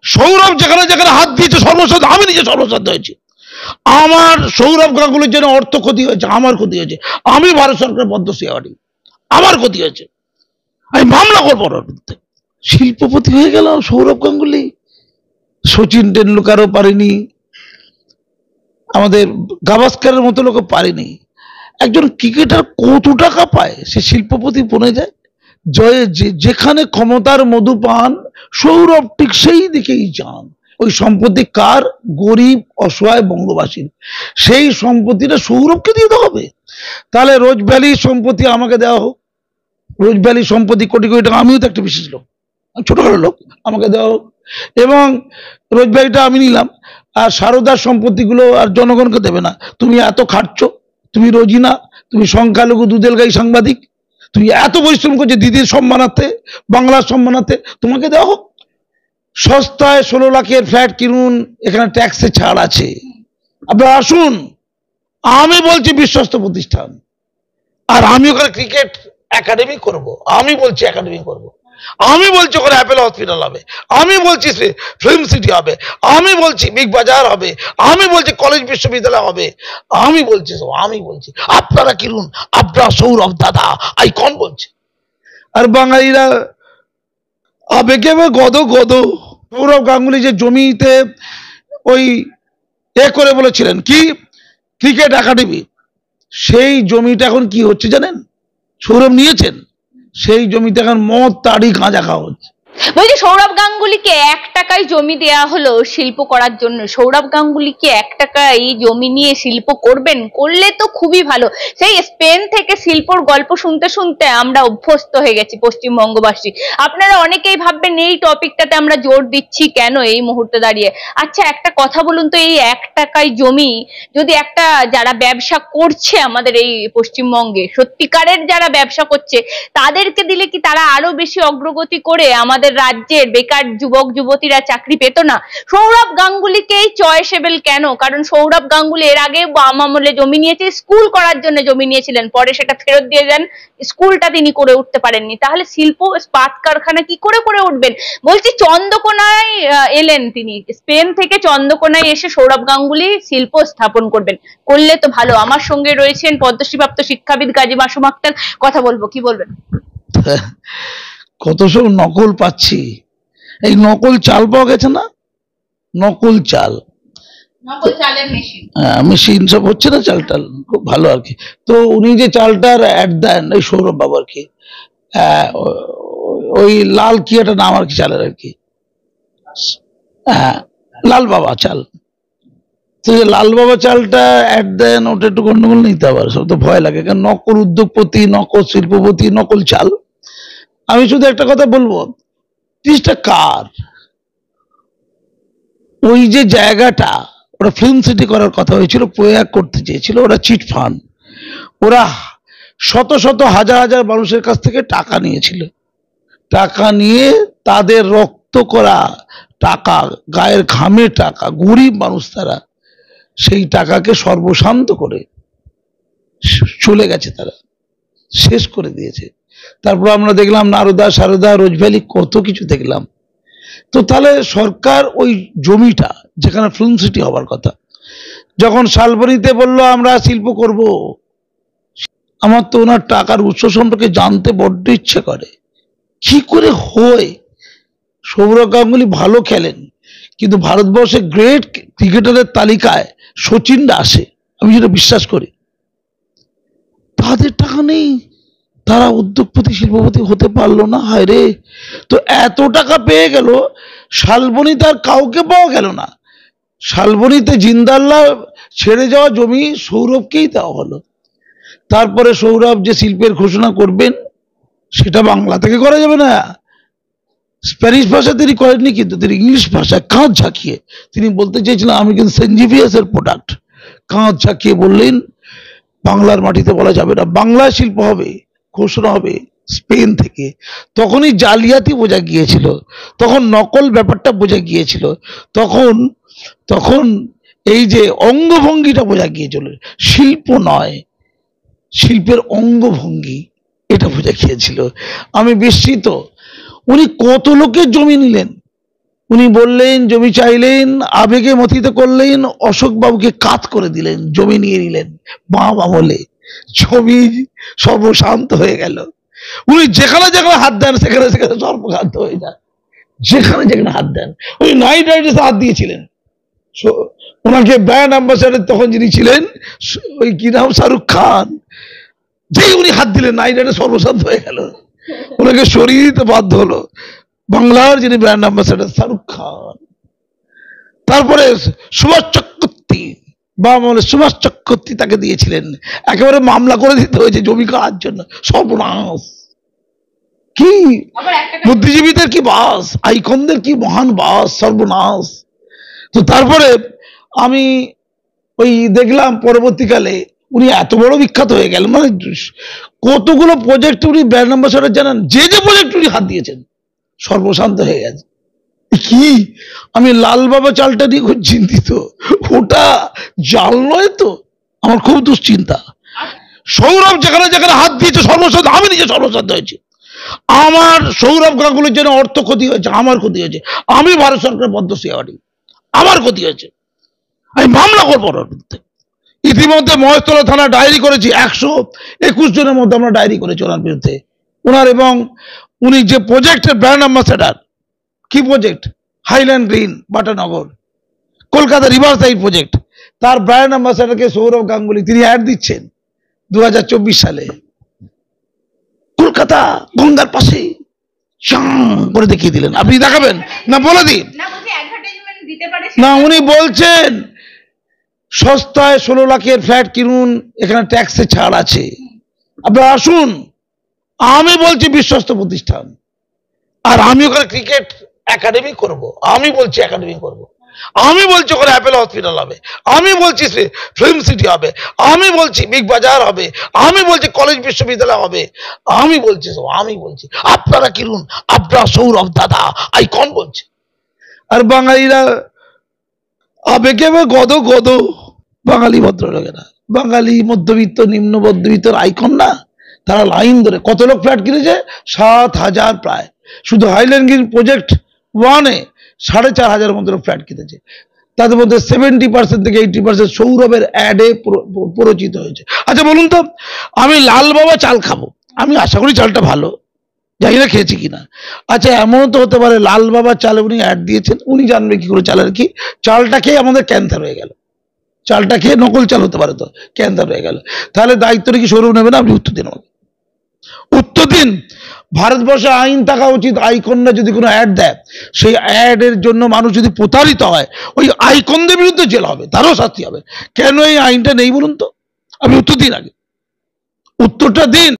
সৌরভ যেখানে যেখানে হাত দিয়েছে সর্বসাধ্য, আমি নিজে সর্বসাধ্য হয়েছি। আমার সৌরভ গাঙ্গুলির জন্য অর্থ ক্ষতি হয়েছে, আমার ক্ষতি হয়েছে, আমি ভারত সরকারের পদ্মশ্রী অ্যাওয়ার্ডি, আমার ক্ষতি হয়েছে, আমি মামলা করবো ওর বিরুদ্ধে। শিল্পপতি হয়ে গেল সৌরভ গাঙ্গুলি, সচিন টেন্ডুলকারও পারেনি, আমাদের গাভাস্কারের মতো লোকও পারেনি। একজন ক্রিকেটার কত টাকা পায়, সে শিল্পপতি বনে যায়। যেখানে ক্ষমতার মধু পান সৌরভ ঠিক সেই দিকেই যান। ওই সম্পত্তি কার? গরিব অসহায় বঙ্গবাসীর। সেই সম্পত্তিটা সৌরভকে দিয়ে দেওয়া হবে। তাহলে রোজ ভ্যালির সম্পত্তি আমাকে দেওয়া হোক, রোজ ভ্যালির সম্পত্তি কোটি কোটি টাকা, আমিও তো একটা বিশেষ লোক, ছোটখাটো লোক, আমাকে দেওয়া হোক। এবং রোজ ভ্যালিটা আমি নিলাম, আর সারদার সম্পত্তিগুলো আর জনগণকে দেবে না। তুমি এত খাটছো, তুমি রোজিনা, তুমি সংখ্যালঘু দুধেল গাই সাংবাদিক, তুমি এত পরিশ্রম করছো দিদির সম্মানার্থে, বাংলার সম্মানার্থে, তোমাকে দেওয়া হোক। সস্তায় 16 লাখের ফ্ল্যাট কিনুন, এখানে ট্যাক্সে ছাড় আছে, আপনারা আসুন। আমি বলছি বিশ্বস্ত প্রতিষ্ঠান, আর আমি ওখানে ক্রিকেট একাডেমি করব, আমি বলছি একাডেমি করব, আমি বলছি ওখানে অ্যাপেলো হসপিটাল হবে, আমি বলছি ফিল্ম সিটি হবে, আমি বলছি বিগ বাজার হবে, আমি বলছি কলেজ বিশ্ববিদ্যালয় হবে, আমি বলছি সব, আমি বলছি আপনারা কিনুন, আপনারা সৌরভ দাদা আইকন বলছে। আর বাঙালিরা আবেগে গদ গদ। সৌরভ গাঙ্গুলি যে জমিতে ওই করে বলেছিলেন কি ক্রিকেট একাডেমি, সেই জমিটা এখন কি হচ্ছে জানেন? সৌরভ নিয়েছেন, সেই জমিতে এখন মদ তাড়ি গাঁজা খাওয়া হচ্ছে। বলছি সৌরভ গাঙ্গুলিকে 1 টাকায় জমি দেয়া হলো শিল্প করার জন্য, সৌরভ গাঙ্গুলিকে 1 টাকায় জমি নিয়ে শিল্প করবেন? করলে তো খুবই ভালো। সেই স্পেন থেকে শিল্পর গল্প শুনতে শুনতে আমরা অভ্যস্ত হয়ে গেছি পশ্চিমবঙ্গবাসী। আপনারা অনেকেই ভাববেন এই টপিকটাতে আমরা জোর দিচ্ছি কেন এই মুহূর্তে দাঁড়িয়ে। আচ্ছা একটা কথা বলুন তো, এই 1 টাকায় জমি যদি একটা যারা ব্যবসা করছে আমাদের এই পশ্চিমবঙ্গে, সত্যিকারের যারা ব্যবসা করছে, তাদেরকে দিলে কি তারা আরো বেশি অগ্রগতি করে আমাদের রাজ্যের বেকার যুবক যুবতীরা চাকরি পেত না? সৌরভ গাঙ্গুলিকেই চয়েসেবল কেন? কারণ সৌরভ গাঙ্গুলি এর আগে বাম আমলে জমি নিয়েছে, স্কুল করার জন্য জমি নিয়েছিলেন, পরে সেটা ফেরত দিয়ে দেন, স্কুলটা তিনি করে উঠতে পারেননি। তাহলে শিল্প ইস্পাত কারখানা কি করে করে উঠবেন? বলছি চন্দ্রকোনায় এলেন তিনি, স্পেন থেকে চন্দ্রকোনায় এসে সৌরভ গাঙ্গুলি শিল্প স্থাপন করবেন, করলে তো ভালো। আমার সঙ্গে রয়েছেন পদ্মশ্রীপ্রাপ্ত শিক্ষাবিদ গাজী মাসুম আক্তার, কথা বলবো, কি বলবেন? কত সব নকল পাচ্ছি, এই নকল চাল পাওয়া গেছে না, নকল চাল, নকল চালের মেশিন, মেশিন সব হচ্ছে না, চাল টাল খুব ভালো আর কি। তো উনি যে চালটার অ্যাড দেন ওই সৌরভ বাবু আর কি, ওই লাল কি একটা নাম আর কি চালের আর কি, লাল বাবা চাল। তো লাল বাবা চালটা অ্যাড দেন, ওটা একটু গন্ডগোল নিতে আবার সব তো ভয় লাগে, কারণ নকল উদ্যোগপতি, নকল শিল্পপতি, নকল চাল। আমি শুধু একটা কথা বলবো, জিনিসটা কার? ওই যে জায়গাটা ওরা ফিল্ম সিটি করার কথা হয়েছিল, প্রয়াগ করতে চেয়েছিল, ওরা চিট ফান্ড, ওরা শত শত হাজার হাজার মানুষের কাছ থেকে টাকা নিয়েছিল, টাকা নিয়ে তাদের রক্ত করা টাকা, গায়ের ঘামে টাকা, গরিব মানুষ তারা, সেই টাকাকে সর্বশান্ত করে চলে গেছে, তারা শেষ করে দিয়েছে। তারপর আমরা দেখলাম নারদা, সারদা, রোজ ভ্যালি, কত কিছু দেখলাম। তো তাহলে সরকার ওই জমিটা যেখানে ফিল্ম সিটি হবার কথা, যখন শালবনীতে বললো আমরা শিল্প করব, আমার তো ওনার টাকার উৎস সম্পর্কে জানতে বড্ড ইচ্ছে করে, কি করে হয়। সৌরভ গাঙ্গুলি ভালো খেলেন, কিন্তু ভারতবর্ষে গ্রেট ক্রিকেটারের তালিকায় সচিনরা আসে, আমি যেটা বিশ্বাস করি। তাদের টাকা নেই, তারা উদ্যোগপতি শিল্পপতি হতে পারলো না, হায় রে। তো এত টাকা পেয়ে গেল, শালবনী তার কাউকে পাওয়া গেল না, শালবনীতে জিন্দাল্লা ছেড়ে যাওয়া জমি সৌরভকেই দেওয়া হলো। তারপরে সৌরভ যে শিল্পের ঘোষণা করবেন সেটা বাংলা থেকে করা যাবে না, স্প্যানিশ ভাষা তিনি করেননি, কিন্তু তিনি ইংলিশ ভাষায় কাঁধ ঝাঁকিয়ে তিনি বলতে চেয়েছিলেন আমি কিন্তু সেন্ট জেভিয়ার্সের প্রোডাক্ট। কাঁধ ঝাঁকিয়ে বললেন বাংলার মাটিতে বলা যাবে না, বাংলায় শিল্প হবে, ঘোষণা হবে স্পেন থেকে। তখনই জালিয়াতি বোঝা গিয়েছিল, তখন নকল ব্যাপারটা বোঝা গিয়েছিল, তখন এই যে অঙ্গভঙ্গিটা বোঝা গিয়েছিল, শিল্প নয় শিল্পের অঙ্গভঙ্গি, এটা বোঝা গিয়েছিল। আমি বিস্মিত, উনি কত লোকের জমি নিলেন, উনি বললেন, জমি চাইলেন, আবেগে মথিত করলেন, অশোক বাবুকে কাত করে দিলেন, জমি নিয়ে নিলেন। বাম আমলে জমি সর্বশান্ত হয়ে গেল। উনি যেখানে যেখানে হাত দেন সেখানে সেখানে সর্বশান্ত হয়ে যায়, যেখানে যেখানে হাত দেন। উনি নাইট রাইডার্সে হাত দিয়েছিলেন, ওনাকে ব্র্যান্ড অ্যাম্বাসাডার তখন যিনি ছিলেন, ওই কি নাম, শাহরুখ খান, যেই উনি হাত দিলেন নাইট রাইডার সর্বশান্ত হয়ে গেল, ওনাকে সরিয়ে দিতে বাধ্য হলো বাংলার যিনি ব্র্যান্ড অ্যাম্বাসাডার শাহরুখ খান। তারপরে সুভাষ চক্রবর্তী, সুভাষ চক্রবর্তী তাকে দিয়েছিলেন, একেবারে মামলা করে দিতে হয়েছে জমি কাড়ার জন্য। সর্বনাশ! কি বুদ্ধিজীবীদের কি বাস, আইকনদের কি মহান বাস, সর্বনাশ! তো তারপরে আমি ওই দেখলাম পরবর্তীকালে উনি এত বড় বিখ্যাত হয়ে গেলেন, মানে কতগুলো প্রজেক্ট উনি ব্র্যান্ড অ্যাম্বাসাডার জানেন, যে যে প্রজেক্ট উনি হাত দিয়েছেন সর্বশান্ত হয়ে গেছে। কি আমি লাল বাবা চালটা নিয়ে খুব চিন্তিত, ওটা জাল নয় তো, আমার খুব দুশ্চিন্তা। সৌরভ যেখানে যেখানে হাত দিয়েছে সর্বশান্ত, আমি নিজে সর্বশান্ত হয়েছি। আমার সৌরভ গাঙ্গুলির জন্য অর্থ ক্ষতি হয়েছে, আমার ক্ষতি হয়েছে, আমি ভারত সরকারের পদ্মশ্রী অ্যাওয়ার্ডি, আমার ক্ষতি হয়েছে, আমি মামলা করবো ওর বিরুদ্ধে। ইতিমধ্যে মহেশতলা থানা ডায়েরি করেছি, 121 জনের মধ্যে আমরা ডায়েরি করেছি ওনার বিরুদ্ধে। ওনার এবং উনি যে প্রজেক্টের ব্র্যান্ড অ্যাম্বাসাডার, কি project, highland green Batanagar, Kolkata river side project, তার ব্র্যান্ড অ্যাম্বাসাডারকে সৌরভ গাঙ্গুলি, তিনি অ্যাড দিচ্ছেন 2024 সালে কলকাতা গঙ্গার পাশে করে দেখিয়ে দিলেন। আপনি দেখাবেন না? বলে দিন না। উনি বলছেন সস্তায় 16 লাখের ফ্ল্যাট কিনুন, এখানে ট্যাক্সে ছাড় আছে, আপনারা আসুন। আমি বলছি বিশ্বস্ত প্রতিষ্ঠান, আর আমি ওখানে ক্রিকেট একাডেমি করব, আমি বলছি একাডেমি করব, আমি বলছি ওখানে অ্যাপেল হসপিটাল হবে, আমি বলছি ফিল্ম সিটি হবে, আমি বলছি বিগ বাজার হবে, আমি বলছি কলেজ বিশ্ববিদ্যালয় হবে, আমি বলছি সব, আমি বলছি আপনারা কিনুন, আপনারা সৌরভ দাদা আইকন বলছে। আর বাঙালিরা আবেগে গদ গদ, বাঙালি ভদ্রলোকেরা, বাঙালি মধ্যবিত্ত নিম্ন মধ্যবিত্তর আইকন না, তারা লাইন ধরে কত লোক ফ্ল্যাট কিনেছে, 7,000 প্রায়, শুধু হাইল্যান্ড গ্রিন প্রজেক্ট 1-এ 4,500 মতো ফ্ল্যাট কিনেছে। তাদের মধ্যে 70% থেকে 80% সৌরভের অ্যাডে পরিচিত হয়েছে। আচ্ছা বলুন তো, আমি লাল বাবা চাল খাবো, আমি আশা করি চালটা ভালো, জানি না খেয়েছি কিনা। আচ্ছা এমনও তো হতে পারে লাল বাবা চালে উনি অ্যাড দিয়েছেন, উনি জানবে কি করে চালের কি, চালটা খেয়ে আমাদের ক্যান্সার হয়ে গেল, চালটা খেয়ে নকল চাল হতে পারে, তো ক্যান্সার হয়ে গেল, তাহলে দায়িত্বটা কি সৌরভ নেবে না? আপনি উত্তর দিন আমাকে, উত্তর দিন। ভারতবর্ষে আইন থাকা উচিত, আইকনরা যদি কোনো অ্যাড দেয়, সেই অ্যাডের জন্য মানুষ যদি প্রতারিত হয়, ওই আইকনদের বিরুদ্ধে জেল হবে, তারও শাস্তি হবে। কেন এই আইনটা নেই বলুন তো? আপনি উত্তর দিন, আগে উত্তরটা দিন।